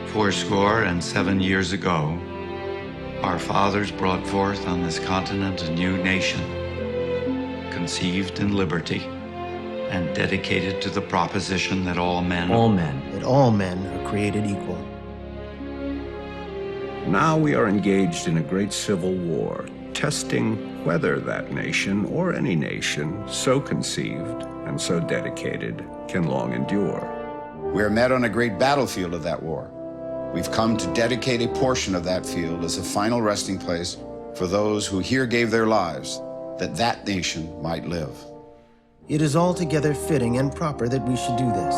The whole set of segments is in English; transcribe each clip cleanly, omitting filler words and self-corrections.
407 years ago, our fathers brought forth on this continent a new nation, conceived in liberty and dedicated to the proposition that all men are created equal. Now we are engaged in a great civil war, testing whether that nation or any nation so conceived and so dedicated can long endure. We are met on a great battlefield of that war. We've come to dedicate a portion of that field as a final resting place for those who here gave their lives that that nation might live. It is altogether fitting and proper that we should do this.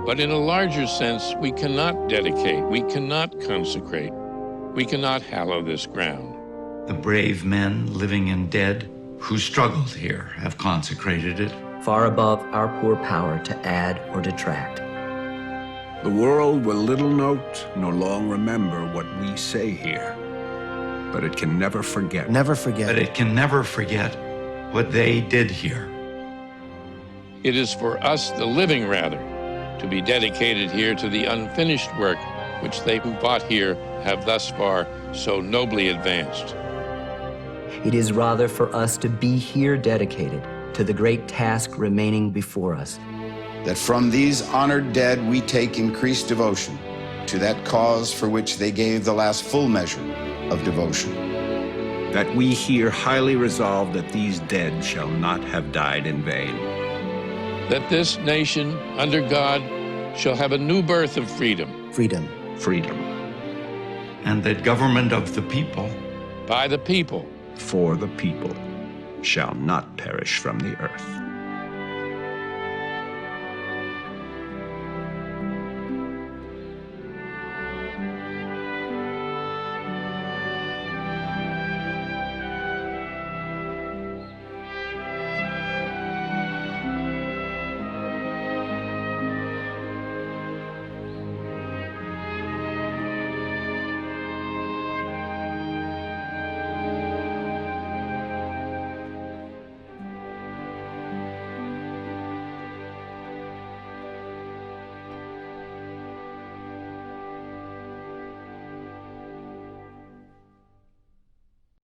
But in a larger sense, we cannot dedicate, we cannot consecrate, we cannot hallow this ground. The brave men, living and dead, who struggled here have consecrated it. Far above our poor power to add or detract. The world will little note nor long remember what we say here, but it can never forget. But it can never forget what they did here. It is for us, the living rather, to be dedicated here to the unfinished work which they who fought here have thus far so nobly advanced. It is rather for us to be here dedicated to the great task remaining before us. That from these honored dead we take increased devotion to that cause for which they gave the last full measure of devotion. That we here highly resolve that these dead shall not have died in vain. That this nation, under God, shall have a new birth of freedom. Freedom. And that government of the people, by the people, for the people, shall not perish from the earth.